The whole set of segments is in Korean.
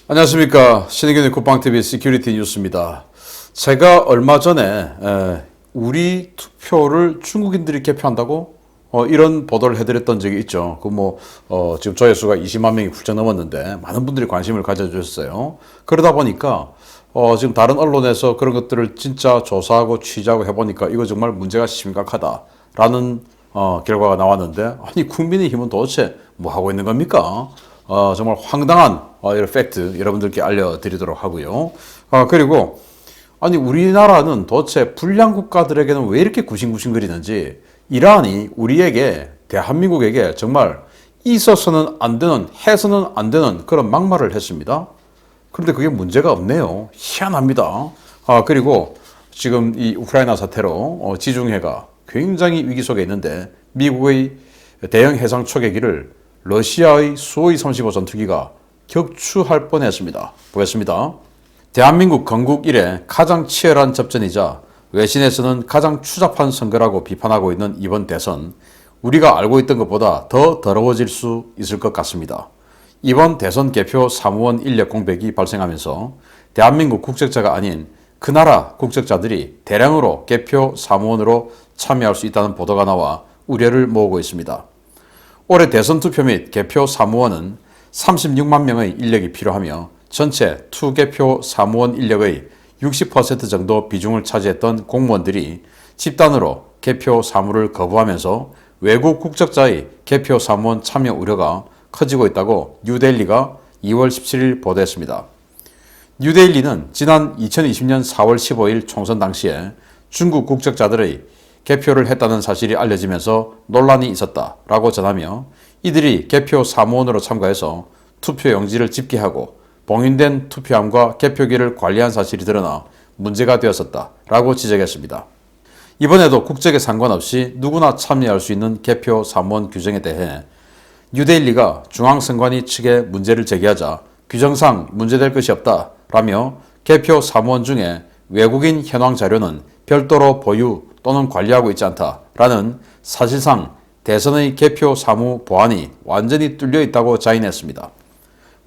안녕하십니까. 신의균의 쿠팡TV 시큐리티 뉴스입니다. 제가 얼마 전에 우리 투표를 중국인들이 개표한다고 이런 보도를 해드렸던 적이 있죠. 지금 조회수가 20만 명이 훌쩍 넘었는데 많은 분들이 관심을 가져주셨어요. 그러다 보니까 지금 다른 언론에서 그런 것들을 진짜 조사하고 취재하고 해보니까 이거 정말 문제가 심각하다라는 결과가 나왔는데, 아니 국민의힘은 도대체 뭐 하고 있는 겁니까? 정말 황당한 이런 팩트 여러분들께 알려드리도록 하고요. 그리고 아니 우리나라는 도대체 불량 국가들에게는 왜 이렇게 구싱구싱거리는지, 이란이 우리에게, 대한민국에게 정말 있어서는 안 되는, 해서는 안 되는 그런 막말을 했습니다. 그런데 그게 문제가 없네요. 희한합니다. 그리고 지금 이 우크라이나 사태로 지중해가 굉장히 위기 속에 있는데, 미국의 대형 해상 초계기를 러시아의 수호이 35 전투기가 격추할 뻔했습니다. 보겠습니다. 대한민국 건국 이래 가장 치열한 접전이자 외신에서는 가장 추잡한 선거라고 비판하고 있는 이번 대선, 우리가 알고 있던 것보다 더 더러워질 수 있을 것 같습니다. 이번 대선 개표 사무원 인력 공백이 발생하면서 대한민국 국적자가 아닌 그 나라 국적자들이 대량으로 개표 사무원으로 참여할 수 있다는 보도가 나와 우려를 모으고 있습니다. 올해 대선 투표 및 개표 사무원은 36만 명의 인력이 필요하며 전체 투개표 사무원 인력의 60% 정도 비중을 차지했던 공무원들이 집단으로 개표 사무를 거부하면서 외국 국적자의 개표 사무원 참여 우려가 커지고 있다고 뉴데일리가 2월 17일 보도했습니다. 뉴데일리는 지난 2020년 4월 15일 총선 당시에 중국 국적자들의 개표를 했다는 사실이 알려지면서 논란이 있었다라고 전하며, 이들이 개표 사무원으로 참가해서 투표 용지를 집계하고 봉인된 투표함과 개표기를 관리한 사실이 드러나 문제가 되었었다라고 지적했습니다. 이번에도 국적에 상관없이 누구나 참여할 수 있는 개표 사무원 규정에 대해 뉴데일리가 중앙선관위 측에 문제를 제기하자 규정상 문제될 것이 없다라며, 개표 사무원 중에 외국인 현황 자료는 별도로 보유 또는 관리하고 있지 않다라는 사실상 대선의 개표 사무 보안이 완전히 뚫려 있다고 자인했습니다.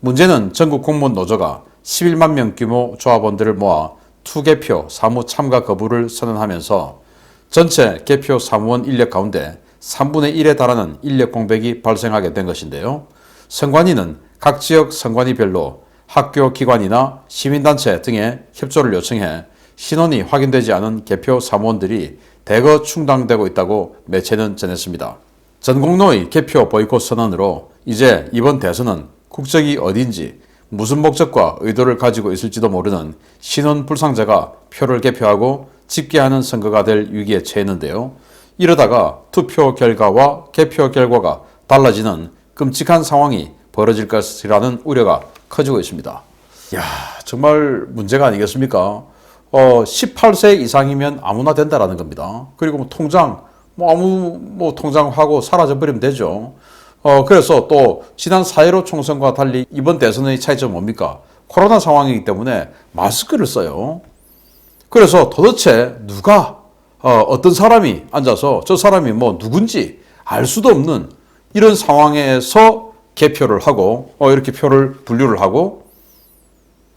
문제는 전국 공무원 노조가 11만 명 규모 조합원들을 모아 투개표 사무 참가 거부를 선언하면서 전체 개표 사무원 인력 가운데 3분의 1에 달하는 인력 공백이 발생하게 된 것인데요. 선관위는 각 지역 선관위별로 학교 기관이나 시민단체 등의 협조를 요청해 신원이 확인되지 않은 개표 사무원들이 대거 충당되고 있다고 매체는 전했습니다. 전공로의 개표 보이콧 선언으로 이제 이번 대선은 국적이 어딘지, 무슨 목적과 의도를 가지고 있을지도 모르는 신원 불상자가 표를 개표하고 집계하는 선거가 될 위기에 처했는데요. 이러다가 투표 결과와 개표 결과가 달라지는 끔찍한 상황이 벌어질 것이라는 우려가 커지고 있습니다. 이야, 정말 문제가 아니겠습니까? 18세 이상이면 아무나 된다라는 겁니다. 그리고 통장, 통장하고 사라져버리면 되죠. 그래서 또 지난 4.15 총선과 달리 이번 대선의 차이점은 뭡니까? 코로나 상황이기 때문에 마스크를 써요. 그래서 도대체 누가, 어떤 사람이 앉아서 저 사람이 누군지 알 수도 없는 이런 상황에서 개표를 하고, 이렇게 표를 분류를 하고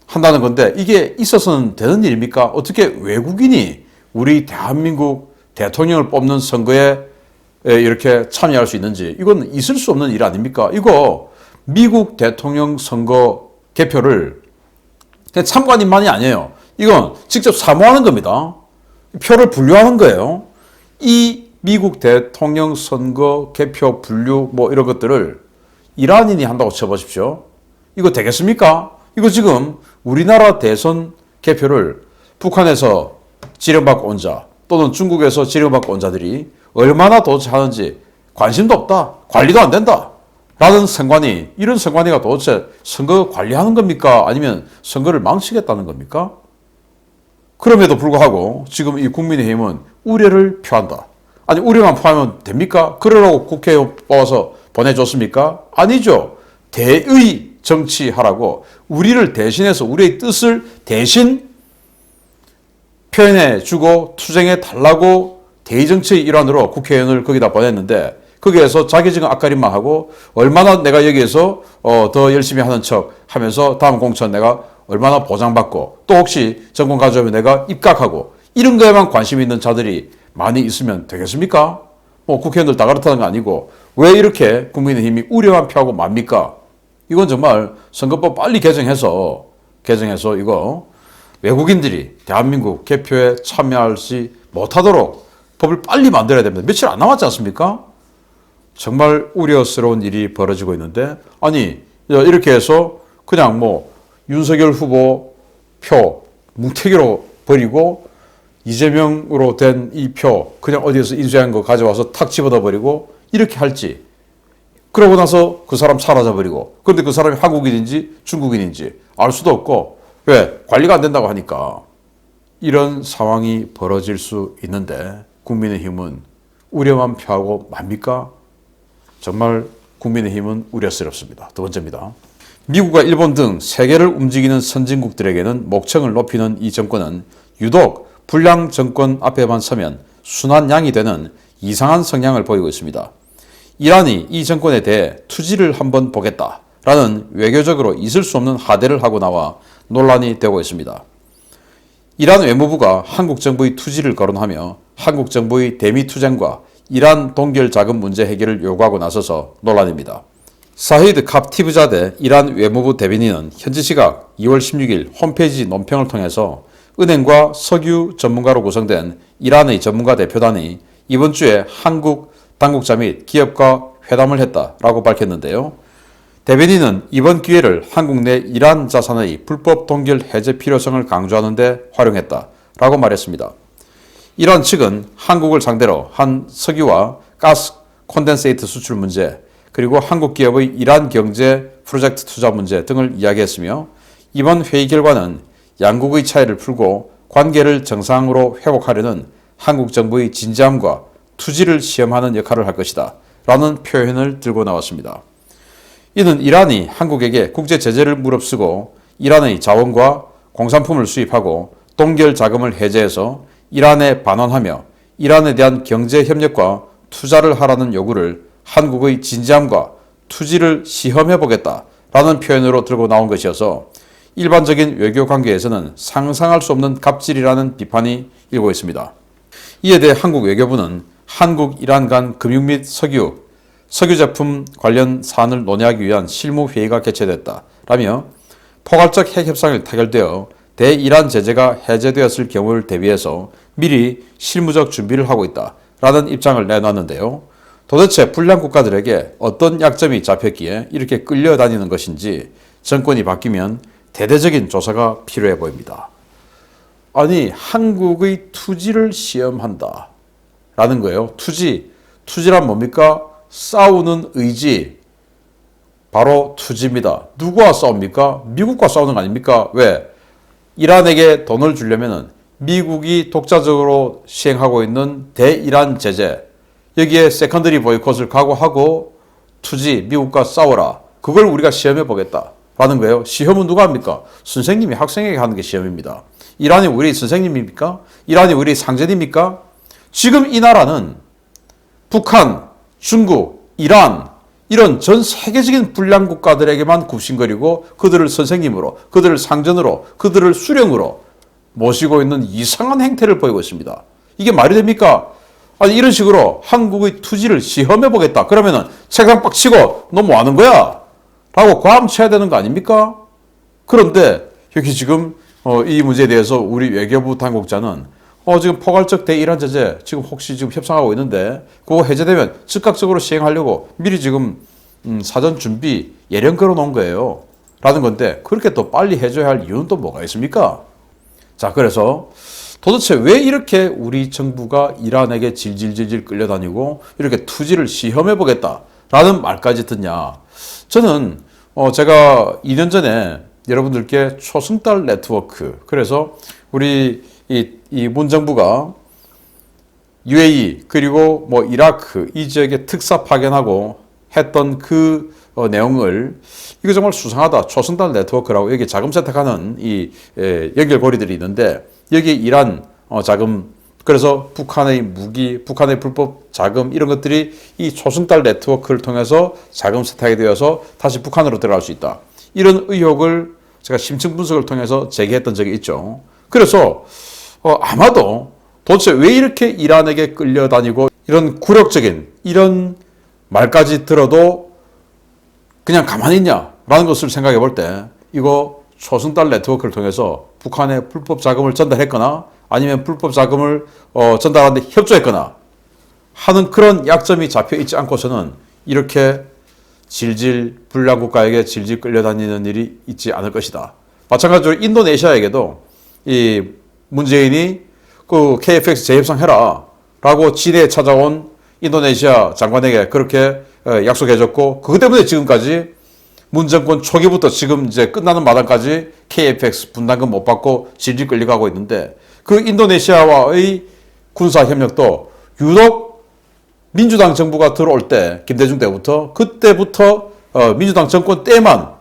한다는 건데, 이게 있어서는 되는 일입니까? 어떻게 외국인이 우리 대한민국 대통령을 뽑는 선거에 이렇게 참여할 수 있는지, 이건 있을 수 없는 일 아닙니까? 이거 미국 대통령 선거 개표를 그냥 참관인만이 아니에요. 이건 직접 사무하는 겁니다. 표를 분류하는 거예요. 이 미국 대통령 선거 개표 분류 이런 것들을 이란인이 한다고 쳐보십시오. 이거 되겠습니까? 이거 지금 우리나라 대선 개표를 북한에서 지령받고 온 자 또는 중국에서 지령받고 온 자들이 얼마나 도대체 하는지 관심도 없다, 관리도 안 된다 라는 선관위, 이런 선관위가 도대체 선거 관리하는 겁니까? 아니면 선거를 망치겠다는 겁니까? 그럼에도 불구하고 지금 이 국민의힘은 우려를 표한다. 아니, 우려만 표하면 됩니까? 그러라고 국회에 뽑아서 보내줬습니까? 아니죠. 대의 정치하라고 우리를 대신해서 우리의 뜻을 대신 표현해 주고 투쟁해 달라고 대의 정치의 일환으로 국회의원을 거기다 보냈는데, 거기에서 자기 지금 앞가림만 하고 얼마나 내가 여기에서 더 열심히 하는 척 하면서 다음 공천 내가 얼마나 보장받고 또 혹시 정권 가져오면 내가 입각하고 이런 거에만 관심이 있는 자들이 많이 있으면 되겠습니까? 뭐 국회의원들 다 그렇다는 거 아니고 왜 이렇게 국민의힘이 우려만 표하고 맙니까? 이건 정말 선거법 빨리 개정해서 이거 외국인들이 대한민국 개표에 참여하지 못하도록 법을 빨리 만들어야 됩니다. 며칠 안 남았지 않습니까? 정말 우려스러운 일이 벌어지고 있는데 아니 이렇게 해서 그냥 뭐 윤석열 후보 표 뭉태기로 버리고 이재명으로 된 이 표 그냥 어디에서 인수한 거 가져와서 탁 집어넣어 버리고 이렇게 할지 그러고 나서 그 사람 사라져 버리고 그런데 그 사람이 한국인인지 중국인인지 알 수도 없고 왜? 관리가 안 된다고 하니까 이런 상황이 벌어질 수 있는데 국민의힘은 우려만 표하고 맙니까? 정말 국민의힘은 우려스럽습니다. 두 번째입니다. 미국과 일본 등 세계를 움직이는 선진국들에게는 목청을 높이는 이 정권은 유독 불량 정권 앞에만 서면 순한 양이 되는 이상한 성향을 보이고 있습니다. 이란이 이 정권에 대해 투지를 한번 보겠다라는 외교적으로 있을 수 없는 하대를 하고 나와 논란이 되고 있습니다. 이란 외무부가 한국 정부의 투지를 거론하며 한국 정부의 대미 투쟁과 이란 동결 자금 문제 해결을 요구하고 나서서 논란입니다. 사히드 갑티브자데 이란 외무부 대변인은 현지 시각 2월 16일 홈페이지 논평을 통해서 은행과 석유 전문가로 구성된 이란의 전문가 대표단이 이번 주에 한국 당국자 및 기업과 회담을 했다라고 밝혔는데요. 대변인은 이번 기회를 한국 내 이란 자산의 불법 동결 해제 필요성을 강조하는 데 활용했다라고 말했습니다. 이란 측은 한국을 상대로 한 석유와 가스 콘덴세이트 수출 문제 그리고 한국 기업의 이란 경제 프로젝트 투자 문제 등을 이야기했으며 이번 회의 결과는 양국의 차이를 풀고 관계를 정상으로 회복하려는 한국 정부의 진지함과 투지를 시험하는 역할을 할 것이다 라는 표현을 들고 나왔습니다. 이는 이란이 한국에게 국제 제재를 무릅쓰고 이란의 자원과 공산품을 수입하고 동결 자금을 해제해서 이란에 반환하며 이란에 대한 경제 협력과 투자를 하라는 요구를 한국의 진지함과 투지를 시험해 보겠다라는 표현으로 들고 나온 것이어서 일반적인 외교 관계에서는 상상할 수 없는 갑질이라는 비판이 일고 있습니다. 이에 대해 한국 외교부는 한국 이란 간 금융 및 석유 제품 관련 사안을 논의하기 위한 실무회의가 개최됐다라며 포괄적 핵협상이 타결되어 대이란 제재가 해제되었을 경우를 대비해서 미리 실무적 준비를 하고 있다라는 입장을 내놨는데요. 도대체 불량 국가들에게 어떤 약점이 잡혔기에 이렇게 끌려다니는 것인지 정권이 바뀌면 대대적인 조사가 필요해 보입니다. 아니 한국의 투지를 시험한다 라는 거예요. 투지란 뭡니까? 싸우는 의지 바로 투지입니다. 누구와 싸웁니까? 미국과 싸우는 거 아닙니까? 왜? 이란에게 돈을 주려면 미국이 독자적으로 시행하고 있는 대이란 제재 여기에 세컨더리 보이콧을 각오하고 투지 미국과 싸워라. 그걸 우리가 시험해 보겠다 라는 거예요. 시험은 누가 합니까? 선생님이 학생에게 하는 게 시험입니다. 이란이 우리 선생님입니까? 이란이 우리 상전입니까? 지금 이 나라는 북한, 중국, 이란 이런 전 세계적인 불량 국가들에게만 굽신거리고 그들을 선생님으로, 그들을 상전으로, 그들을 수령으로 모시고 있는 이상한 행태를 보이고 있습니다. 이게 말이 됩니까? 아니 이런 식으로 한국의 투지를 시험해 보겠다. 그러면은 책상 빡 치고 너 뭐 하는 거야? 라고 과음쳐야 되는 거 아닙니까? 그런데 여기 지금 이 문제에 대해서 우리 외교부 당국자는 지금 포괄적 대이란 제재 지금 혹시 지금 협상하고 있는데 그거 해제되면 즉각적으로 시행하려고 미리 지금 사전 준비 예령 걸어 놓은 거예요. 라는 건데 그렇게 또 빨리 해줘야 할 이유는 또 뭐가 있습니까? 자, 그래서 도대체 왜 이렇게 우리 정부가 이란에게 질질질질 끌려다니고 이렇게 투지를 시험해 보겠다라는 말까지 듣냐? 저는 제가 2년 전에 여러분들께 초승달 네트워크 그래서 우리 이 문정부가 UAE 그리고 뭐 이라크 이 지역에 특사 파견하고 했던 그 내용을 이거 정말 수상하다. 초승달 네트워크라고 여기 자금 세탁하는 이 연결고리들이 있는데 여기에 이란 자금 그래서 북한의 무기, 북한의 불법 자금 이런 것들이 이 초승달 네트워크를 통해서 자금 세탁이 되어서 다시 북한으로 들어갈 수 있다. 이런 의혹을 제가 심층 분석을 통해서 제기했던 적이 있죠. 그래서 아마도 도대체 왜 이렇게 이란에게 끌려다니고 이런 굴욕적인 이런 말까지 들어도 그냥 가만히 있냐라는 것을 생각해 볼 때 이거 초승달 네트워크를 통해서 북한에 불법 자금을 전달했거나 아니면 불법 자금을 전달하는데 협조했거나 하는 그런 약점이 잡혀 있지 않고서는 이렇게 질질 불량 국가에게 질질 끌려다니는 일이 있지 않을 것이다. 마찬가지로 인도네시아에게도 이 문재인이 그 KFX 재협상해라 라고 진해에 찾아온 인도네시아 장관에게 그렇게 약속해줬고 그것 때문에 지금까지 문 정권 초기부터 지금 이제 끝나는 마당까지 KFX 분담금 못 받고 질질 끌려가고 있는데 그 인도네시아와의 군사 협력도 유독 민주당 정부가 들어올 때 김대중 때부터 그때부터 민주당 정권 때만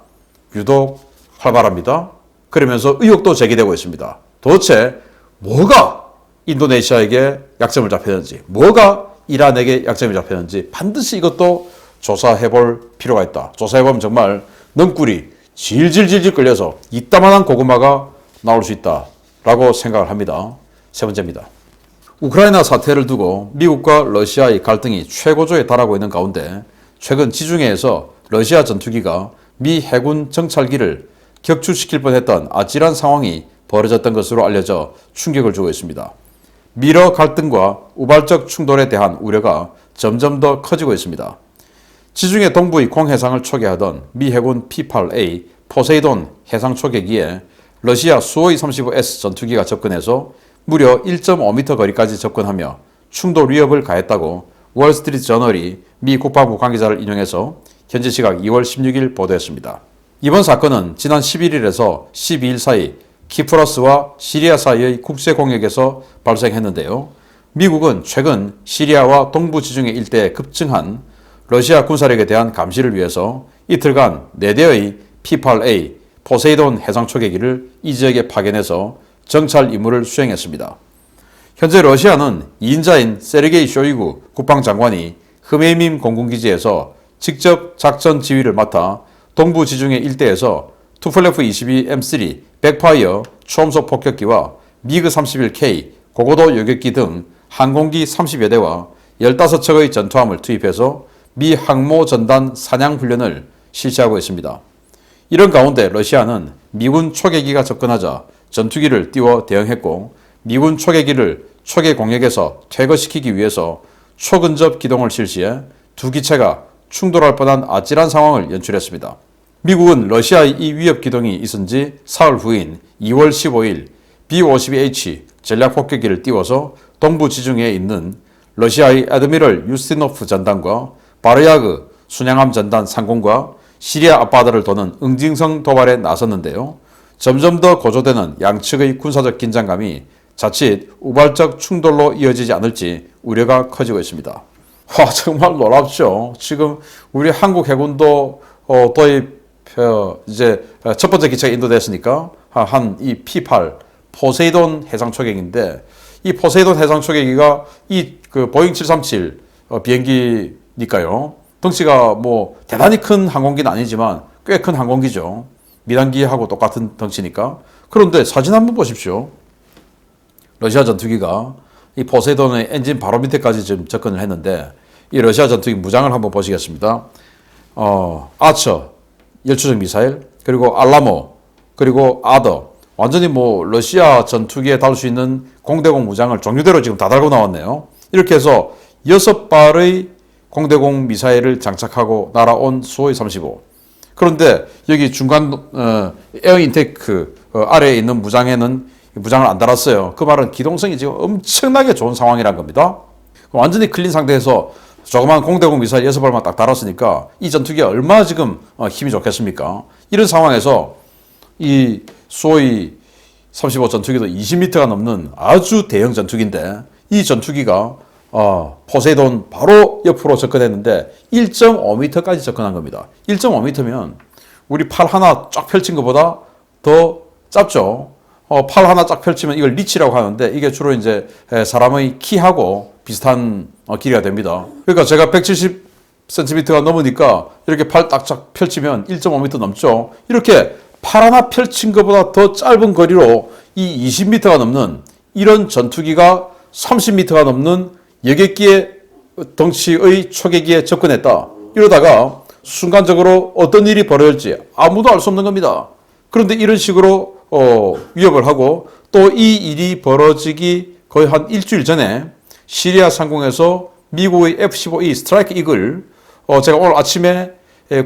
유독 활발합니다. 그러면서 의혹도 제기되고 있습니다. 도대체 뭐가 인도네시아에게 약점을 잡혔는지 뭐가 이란에게 약점이 잡혔는지 반드시 이것도 조사해볼 필요가 있다. 조사해보면 정말 넝꿀이 질질질질 끌려서 이따만한 고구마가 나올 수 있다라고 생각을 합니다. 세 번째입니다. 우크라이나 사태를 두고 미국과 러시아의 갈등이 최고조에 달하고 있는 가운데 최근 지중해에서 러시아 전투기가 미 해군 정찰기를 격추시킬 뻔했던 아찔한 상황이 벌어졌던 것으로 알려져 충격을 주고 있습니다. 미러 갈등과 우발적 충돌에 대한 우려가 점점 더 커지고 있습니다. 지중해 동부의 공해상을 초계하던 미 해군 P-8A 포세이돈 해상 초계기에 러시아 수호이 35S 전투기가 접근해서 무려 1.5m 거리까지 접근하며 충돌 위협을 가했다고 월스트리트 저널이 미 국방부 관계자를 인용해서 현지 시각 2월 16일 보도했습니다. 이번 사건은 지난 11일에서 12일 사이 키프러스와 시리아 사이의 국제 공역에서 발생했는데요. 미국은 최근 시리아와 동부 지중해 일대에 급증한 러시아 군사력에 대한 감시를 위해서 이틀간 4대의 P-8A 포세이돈 해상 초계기를 이 지역에 파견해서 정찰 임무를 수행했습니다. 현재 러시아는 2인자인 세르게이 쇼이구 국방장관이 흐메이민 공군기지에서 직접 작전 지휘를 맡아 동부 지중해 일대에서 투플레프 22M3 백파이어 초음속 폭격기와 미그 31K 고고도 요격기 등 항공기 30여 대와 15척의 전투함을 투입해서 미 항모 전단 사냥 훈련을 실시하고 있습니다. 이런 가운데 러시아는 미군 초계기가 접근하자 전투기를 띄워 대응했고 미군 초계기를 초계 공역에서 퇴거시키기 위해서 초근접 기동을 실시해 두 기체가 충돌할 뻔한 아찔한 상황을 연출했습니다. 미국은 러시아의 이 위협 기동이 있은 지 사흘 후인 2월 15일 B-52H 전략폭격기를 띄워서 동부 지중해에 있는 러시아의 아드미럴 유스티노프 전단과 바르야그 순양함 전단 상공과 시리아 앞바다를 도는 응징성 도발에 나섰는데요. 점점 더 고조되는 양측의 군사적 긴장감이 자칫 우발적 충돌로 이어지지 않을지 우려가 커지고 있습니다. 와, 정말 놀랍죠. 지금 우리 한국 해군도 도입 이제 첫 번째 기체가 인도됐으니까 한 이 P-8 포세이돈 해상 초계기인데 이 포세이돈 해상 초계기가 이 그 보잉 737 비행기니까요. 덩치가 뭐 대단히 큰 항공기는 아니지만 꽤 큰 항공기죠. 미단기하고 똑같은 덩치니까. 그런데 사진 한번 보십시오. 러시아 전투기가 이 포세이돈의 엔진 바로 밑에까지 지금 접근을 했는데 이 러시아 전투기 무장을 한번 보시겠습니다. 아처 열추적 미사일, 그리고 알라모, 그리고 아더. 완전히 뭐 러시아 전투기에 달 수 있는 공대공 무장을 종류대로 지금 다 달고 나왔네요. 이렇게 해서 6발의 공대공 미사일을 장착하고 날아온 수호이 35. 그런데 여기 중간 에어 인테이크 아래에 있는 무장에는 무장을 안 달았어요. 그 말은 기동성이 지금 엄청나게 좋은 상황이란 겁니다. 완전히 클린 상태에서 조그만 공대공 미사일 6발만 딱 달았으니까 이 전투기가 얼마나 지금 힘이 좋겠습니까? 이런 상황에서 이 수호이 35 전투기도 20m가 넘는 아주 대형 전투기인데 이 전투기가 포세이돈 바로 옆으로 접근했는데 1.5m까지 접근한 겁니다. 1.5m면 우리 팔 하나 쫙 펼친 것보다 더 짧죠. 팔 하나 쫙 펼치면 이걸 리치라고 하는데 이게 주로 이제 사람의 키하고 비슷한 길이가 됩니다. 그러니까 제가 170cm가 넘으니까 이렇게 팔 딱 펼치면 1.5m 넘죠. 이렇게 팔 하나 펼친 것보다 더 짧은 거리로 이 20m가 넘는 이런 전투기가 30m가 넘는 여객기의 덩치의 초계기에 접근했다. 이러다가 순간적으로 어떤 일이 벌어질지 아무도 알 수 없는 겁니다. 그런데 이런 식으로 위협을 하고 또 이 일이 벌어지기 거의 한 일주일 전에 시리아 상공에서 미국의 F-15E 스트라이크 이글 제가 오늘 아침에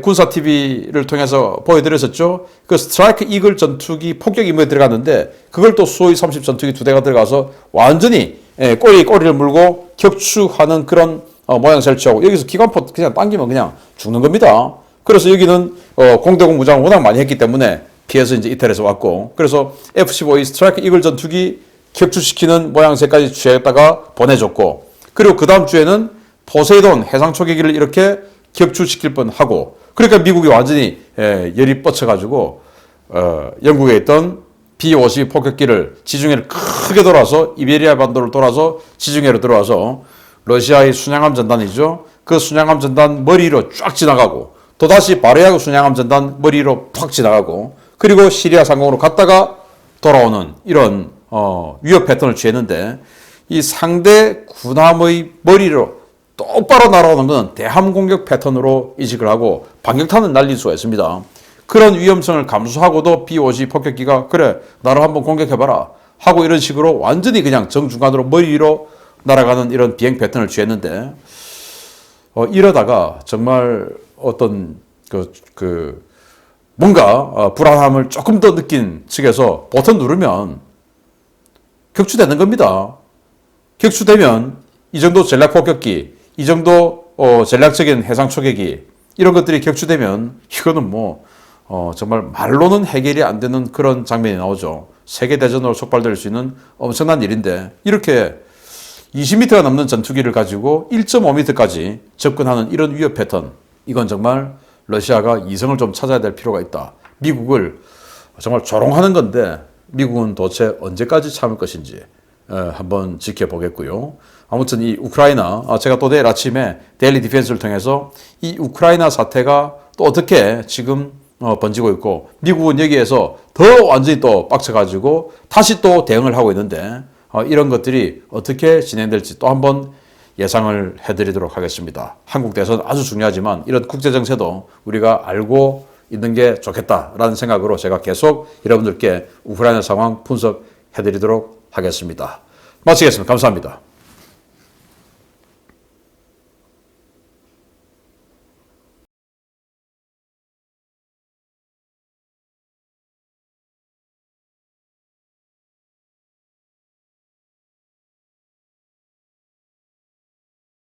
군사 TV를 통해서 보여드렸었죠. 그 스트라이크 이글 전투기 폭격 임무에 들어갔는데 그걸 또 수호이 30 전투기 2대가 들어가서 완전히 꼬리를 물고 격추하는 그런 모양새를 취하고 여기서 기관포 그냥 당기면 그냥 죽는 겁니다. 그래서 여기는 공대공 무장을 워낙 많이 했기 때문에 피해서 이제 이탈해서 왔고 그래서 F-15E 스트라이크 이글 전투기 격추시키는 모양새까지 취했다가 보내줬고 그리고 그 다음 주에는 포세이돈 해상 초계기를 이렇게 격추시킬 뻔하고 그러니까 미국이 완전히 열이 뻗쳐가지고 영국에 있던 B-52 폭격기를 지중해를 크게 돌아서 이베리아 반도를 돌아서 지중해로 들어와서 러시아의 순양함 전단이죠. 그 순양함 전단 머리로 쫙 지나가고 또다시 바레아그 순양함 전단 머리로 팍 지나가고 그리고 시리아 상공으로 갔다가 돌아오는 이런 위협 패턴을 취했는데 이 상대 군함의 머리로 똑바로 날아오는 건 대함 공격 패턴으로 인식을 하고 반격탄을 날릴 수가 있습니다. 그런 위험성을 감수하고도 B-52 폭격기가 그래 나를 한번 공격해봐라 하고 이런 식으로 완전히 그냥 정중간으로 머리 위로 날아가는 이런 비행 패턴을 취했는데 이러다가 정말 어떤 뭔가 불안함을 조금 더 느낀 측에서 버튼 누르면 격추되는 겁니다. 격추되면 이 정도 전략 폭격기, 이 정도 전략적인 해상 초계기 이런 것들이 격추되면 이거는 정말 말로는 해결이 안 되는 그런 장면이 나오죠. 세계대전으로 촉발될 수 있는 엄청난 일인데 이렇게 20m가 넘는 전투기를 가지고 1.5m까지 접근하는 이런 위협 패턴 이건 정말 러시아가 이성을 좀 찾아야 될 필요가 있다. 미국을 정말 조롱하는 건데 미국은 도대체 언제까지 참을 것인지 한번 지켜보겠고요. 아무튼 이 우크라이나 제가 또 내일 아침에 데일리 디펜스를 통해서 이 우크라이나 사태가 또 어떻게 지금 번지고 있고 미국은 여기에서 더 완전히 또 빡쳐가지고 다시 또 대응을 하고 있는데 이런 것들이 어떻게 진행될지 또 한번 예상을 해드리도록 하겠습니다. 한국 대선 아주 중요하지만 이런 국제정세도 우리가 알고 있는 게 좋겠다라는 생각으로 제가 계속 여러분들께 우크라이나 상황 분석해드리도록 하겠습니다. 마치겠습니다. 감사합니다.